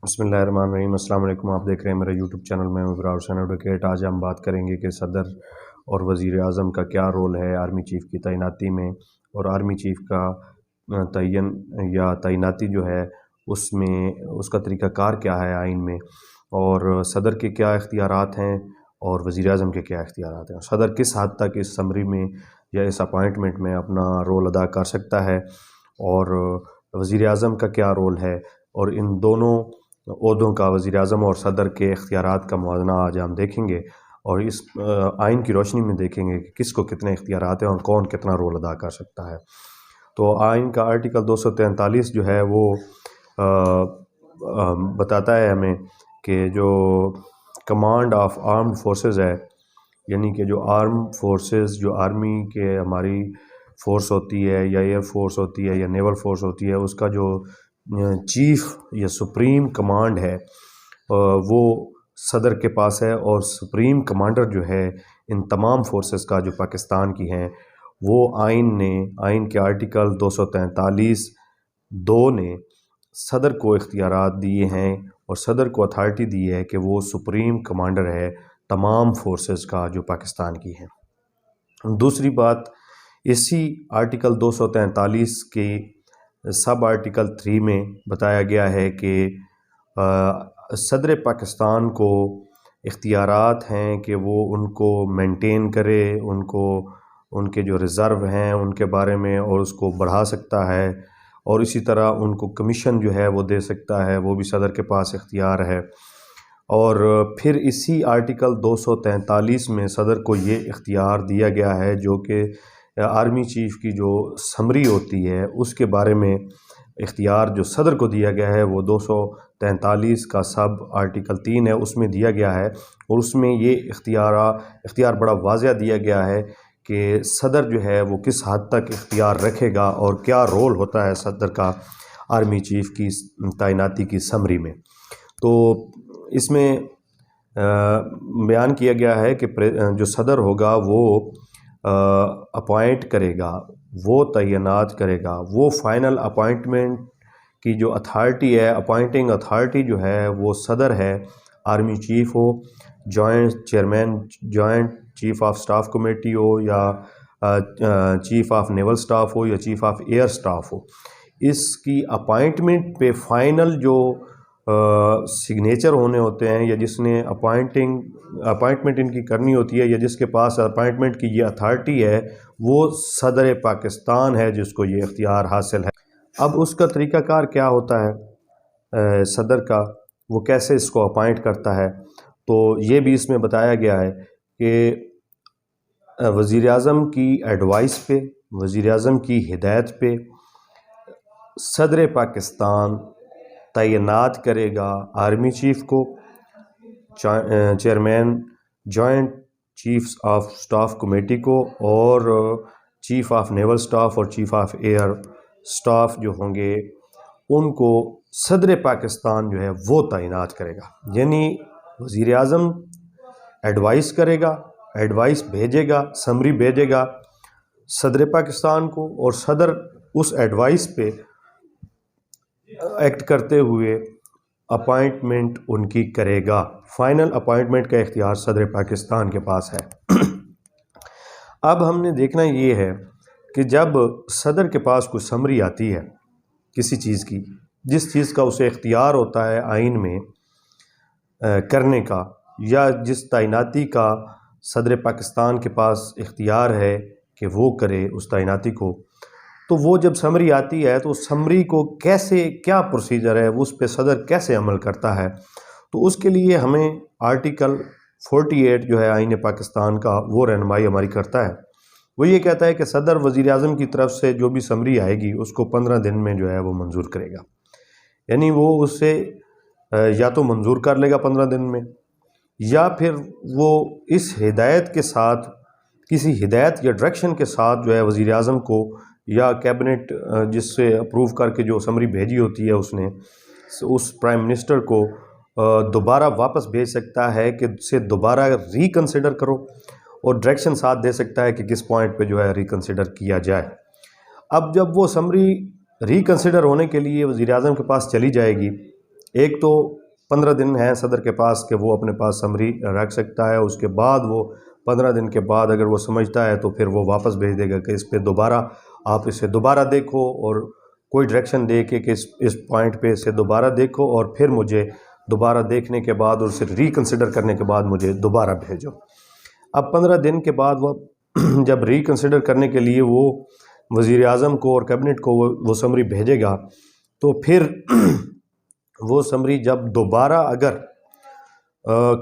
بسم اللہ الرحمن الرحیم۔ السلام علیکم، آپ دیکھ رہے ہیں میرا یوٹیوب چینل میں ابرار حسین ایڈوکیٹ۔ آج ہم بات کریں گے کہ صدر اور وزیر اعظم کا کیا رول ہے آرمی چیف کی تعیناتی میں، اور آرمی چیف کا تعین یا تعیناتی جو ہے اس میں اس کا طریقہ کار کیا ہے آئین میں، اور صدر کے کیا اختیارات ہیں اور وزیر اعظم کے کیا اختیارات ہیں، صدر کس حد تک اس سمری میں یا اس اپوائنٹمنٹ میں اپنا رول ادا کر سکتا ہے، اور وزیر اعظم کا کیا رول ہے، اور ان دونوں عہدوں کا وزیر اعظم اور صدر کے اختیارات کا موازنہ آج ہم دیکھیں گے، اور اس آئین کی روشنی میں دیکھیں گے کہ کس کو کتنے اختیارات ہیں اور کون کتنا رول ادا کر سکتا ہے۔ تو آئین کا آرٹیکل 243 جو ہے وہ بتاتا ہے ہمیں کہ جو کمانڈ آف آرمڈ فورسز ہے، یعنی کہ جو آرم فورسز، جو آرمی کے ہماری فورس ہوتی ہے یا ایئر فورس ہوتی ہے یا نیول فورس ہوتی ہے، اس کا جو چیف یا سپریم کمانڈ ہے وہ صدر کے پاس ہے، اور سپریم کمانڈر جو ہے ان تمام فورسز کا جو پاکستان کی ہیں، وہ آئین کے آرٹیکل 243(2) نے صدر کو اختیارات دیے ہیں اور صدر کو اتھارٹی دی ہے کہ وہ سپریم کمانڈر ہے تمام فورسز کا جو پاکستان کی ہیں۔ دوسری بات، اسی آرٹیکل 243 کے سب آرٹیکل 3 میں بتایا گیا ہے کہ صدر پاکستان کو اختیارات ہیں کہ وہ ان کو مینٹین کرے، ان کے جو ریزرو ہیں ان کے بارے میں، اور اس کو بڑھا سکتا ہے، اور اسی طرح ان کو کمیشن جو ہے وہ دے سکتا ہے، وہ بھی صدر کے پاس اختیار ہے۔ اور پھر اسی آرٹیکل 243 میں صدر کو یہ اختیار دیا گیا ہے، جو کہ آرمی چیف کی جو سمری ہوتی ہے اس کے بارے میں اختیار جو صدر کو دیا گیا ہے وہ 243 کا سب آرٹیکل 3 ہے، اس میں دیا گیا ہے، اور اس میں یہ اختیار بڑا واضح دیا گیا ہے کہ صدر جو ہے وہ کس حد تک اختیار رکھے گا اور کیا رول ہوتا ہے صدر کا آرمی چیف کی تعیناتی کی سمری میں۔ تو اس میں بیان کیا گیا ہے کہ جو صدر ہوگا وہ اپوائنٹ کرے گا، وہ تعینات کرے گا، وہ فائنل اپوائنٹمنٹ کی جو اتھارٹی ہے، اپوائنٹنگ اتھارٹی جو ہے وہ صدر ہے، آرمی چیف ہو، joint chairman joint chief of staff committee ہو، یا چیف آف نیول سٹاف ہو، یا چیف آف ایئر سٹاف ہو، اس کی اپوائنٹمنٹ پہ فائنل جو سگنیچر ہونے ہوتے ہیں، یا جس نے اپوائنٹمنٹ ان کی کرنی ہوتی ہے، یا جس کے پاس اپوائنٹمنٹ کی یہ اتھارٹی ہے، وہ صدر پاکستان ہے جس کو یہ اختیار حاصل ہے۔ اب اس کا طریقہ کار کیا ہوتا ہے صدر کا، وہ کیسے اس کو اپوائنٹ کرتا ہے، تو یہ بھی اس میں بتایا گیا ہے کہ وزیر اعظم کی ایڈوائس پہ، وزیر اعظم کی ہدایت پہ صدر پاکستان تعینات کرے گا آرمی چیف کو، chairman joint chiefs of staff committee کو، اور چیف آف نیول سٹاف اور چیف آف ایئر سٹاف جو ہوں گے ان کو صدر پاکستان جو ہے وہ تعینات کرے گا۔ یعنی وزیر اعظم ایڈوائس کرے گا، ایڈوائس بھیجے گا، سمری بھیجے گا صدر پاکستان کو، اور صدر اس ایڈوائس پہ ایکٹ کرتے ہوئے اپوائنٹمنٹ ان کی کرے گا۔ فائنل اپوائنٹمنٹ کا اختیار صدر پاکستان کے پاس ہے۔ اب ہم نے دیکھنا یہ ہے کہ جب صدر کے پاس کوئی سمری آتی ہے کسی چیز کی، جس چیز کا اسے اختیار ہوتا ہے آئین میں کرنے کا، یا جس تعیناتی کا صدر پاکستان کے پاس اختیار ہے کہ وہ کرے اس تعیناتی کو، تو وہ جب سمری آتی ہے تو اس سمری کو کیا پروسیجر ہے، اس پہ صدر کیسے عمل کرتا ہے، تو اس کے لیے ہمیں آرٹیکل 48 جو ہے آئین پاکستان کا وہ رہنمائی ہماری کرتا ہے۔ وہ یہ کہتا ہے کہ صدر وزیر اعظم کی طرف سے جو بھی سمری آئے گی اس کو 15 دن میں جو ہے وہ منظور کرے گا، یعنی وہ اس سے یا تو منظور کر لے گا 15 دن میں، یا پھر وہ اس ہدایت کے ساتھ، کسی ہدایت یا ڈائریکشن کے ساتھ جو ہے وزیر اعظم کو یا کیبنٹ جس سے اپروو کر کے جو سمری بھیجی ہوتی ہے اس نے، اس پرائم منسٹر کو دوبارہ واپس بھیج سکتا ہے کہ اسے دوبارہ ریکنسیڈر کرو، اور ڈائریکشن ساتھ دے سکتا ہے کہ کس پوائنٹ پہ جو ہے ریکنسیڈر کیا جائے۔ اب جب وہ سمری ریکنسیڈر ہونے کے لیے وزیر اعظم کے پاس چلی جائے گی، ایک تو 15 دن ہیں صدر کے پاس کہ وہ اپنے پاس سمری رکھ سکتا ہے، اس کے بعد وہ 15 دن کے بعد اگر وہ سمجھتا ہے تو پھر وہ واپس بھیج دے گا کہ اس پہ دوبارہ آپ اسے دوبارہ دیکھو، اور کوئی ڈائریکشن دے کے کہ اس پوائنٹ پہ اسے دوبارہ دیکھو اور پھر مجھے دوبارہ دیکھنے کے بعد اور اسے ریکنسیڈر کرنے کے بعد مجھے دوبارہ بھیجو۔ اب 15 دن کے بعد وہ جب ریکنسیڈر کرنے کے لیے وہ وزیر اعظم کو اور کیبنٹ کو وہ سمری بھیجے گا، تو پھر وہ سمری جب دوبارہ اگر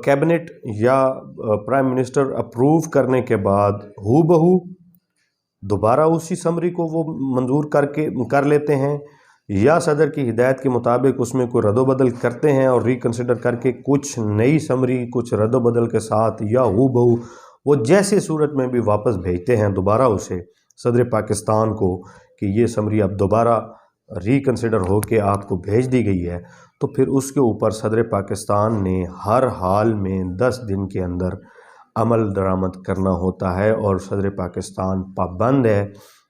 کیبنٹ یا پرائم منسٹر اپروو کرنے کے بعد ہو بہو دوبارہ اسی سمری کو وہ منظور کر لیتے ہیں، یا صدر کی ہدایت کے مطابق اس میں کوئی رد و بدل کرتے ہیں اور ریکنسیڈر کر کے کچھ نئی سمری کچھ رد و بدل کے ساتھ یا ہو بہو وہ جیسی صورت میں بھی واپس بھیجتے ہیں دوبارہ اسے صدر پاکستان کو کہ یہ سمری اب دوبارہ ریکنسیڈر ہو کے آپ کو بھیج دی گئی ہے، تو پھر اس کے اوپر صدر پاکستان نے ہر حال میں 10 دن کے اندر عمل درآمد کرنا ہوتا ہے، اور صدر پاکستان پابند ہے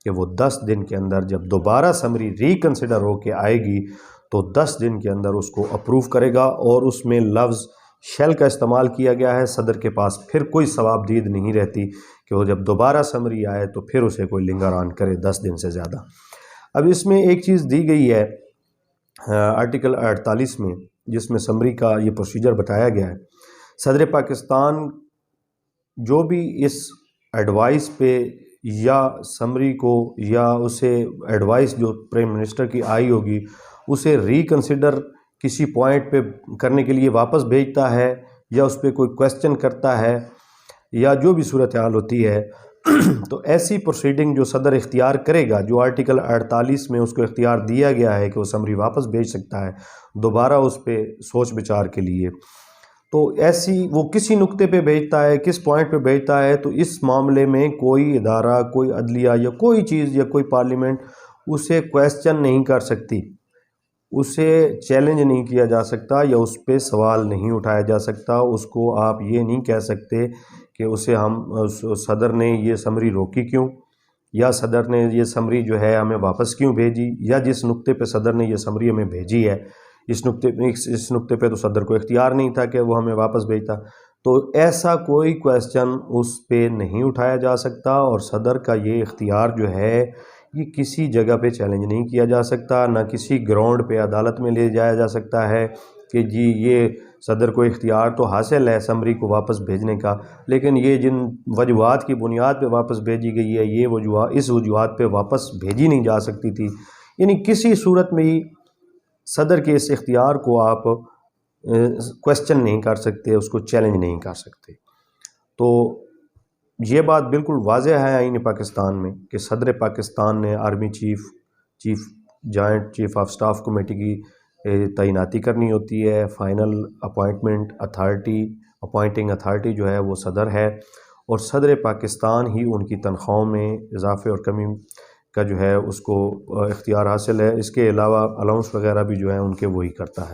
کہ وہ 10 دن کے اندر جب دوبارہ سمری ریکنسیڈر ہو کے آئے گی تو 10 دن کے اندر اس کو اپروو کرے گا، اور اس میں لفظ شیل کا استعمال کیا گیا ہے۔ صدر کے پاس پھر کوئی ثواب دید نہیں رہتی کہ وہ جب دوبارہ سمری آئے تو پھر اسے کوئی لنگر آن کرے 10 دن سے زیادہ۔ اب اس میں ایک چیز دی گئی ہے آرٹیکل 48 میں، جس میں سمری کا یہ پروسیجر بتایا گیا ہے۔ صدر پاکستان جو بھی اس ایڈوائس پہ یا سمری کو یا اسے ایڈوائس جو پرائم منسٹر کی آئی ہوگی اسے ریکنسیڈر کسی پوائنٹ پہ کرنے کے لیے واپس بھیجتا ہے، یا اس پہ کوئی کویسچن کرتا ہے، یا جو بھی صورتحال ہوتی ہے، تو ایسی پروسیڈنگ جو صدر اختیار کرے گا، جو آرٹیکل 48 میں اس کو اختیار دیا گیا ہے کہ وہ سمری واپس بھیج سکتا ہے دوبارہ اس پہ سوچ بچار کے لیے، تو ایسی وہ کسی نقطے پہ بھیجتا ہے، کس پوائنٹ پہ بھیجتا ہے، تو اس معاملے میں کوئی ادارہ، کوئی عدلیہ یا کوئی چیز یا کوئی پارلیمنٹ اسے کویسچن نہیں کر سکتی، اسے چیلنج نہیں کیا جا سکتا، یا اس پہ سوال نہیں اٹھایا جا سکتا۔ اس کو آپ یہ نہیں کہہ سکتے کہ اسے صدر نے یہ سمری روکی کیوں، یا صدر نے یہ سمری جو ہے ہمیں واپس کیوں بھیجی، یا جس نقطے پہ صدر نے یہ سمری ہمیں بھیجی ہے اس نقطے پہ تو صدر کو اختیار نہیں تھا کہ وہ ہمیں واپس بھیجتا، تو ایسا کوئی کویسچن اس پہ نہیں اٹھایا جا سکتا، اور صدر کا یہ اختیار جو ہے یہ کسی جگہ پہ چیلنج نہیں کیا جا سکتا، نہ کسی گراؤنڈ پہ عدالت میں لے جایا جا سکتا ہے کہ جی یہ صدر کو اختیار تو حاصل ہے سمری کو واپس بھیجنے کا، لیکن یہ جن وجوہات کی بنیاد پہ واپس بھیجی گئی ہے یہ اس وجوہات پہ واپس بھیجی نہیں جا سکتی تھی، یعنی کسی صورت میں ہی صدر کے اس اختیار کو آپ کویسچن نہیں کر سکتے، اس کو چیلنج نہیں کر سکتے۔ تو یہ بات بالکل واضح ہے آئین پاکستان میں کہ صدر پاکستان نے army chief joint chief of staff committee کی تعیناتی کرنی ہوتی ہے، فائنل اپوائنٹنگ اتھارٹی جو ہے وہ صدر ہے، اور صدر پاکستان ہی ان کی تنخواہوں میں اضافے اور کمی کا جو ہے اس کو اختیار حاصل ہے، اس کے علاوہ الاؤنس وغیرہ بھی جو ہے ان کے وہی کرتا ہے۔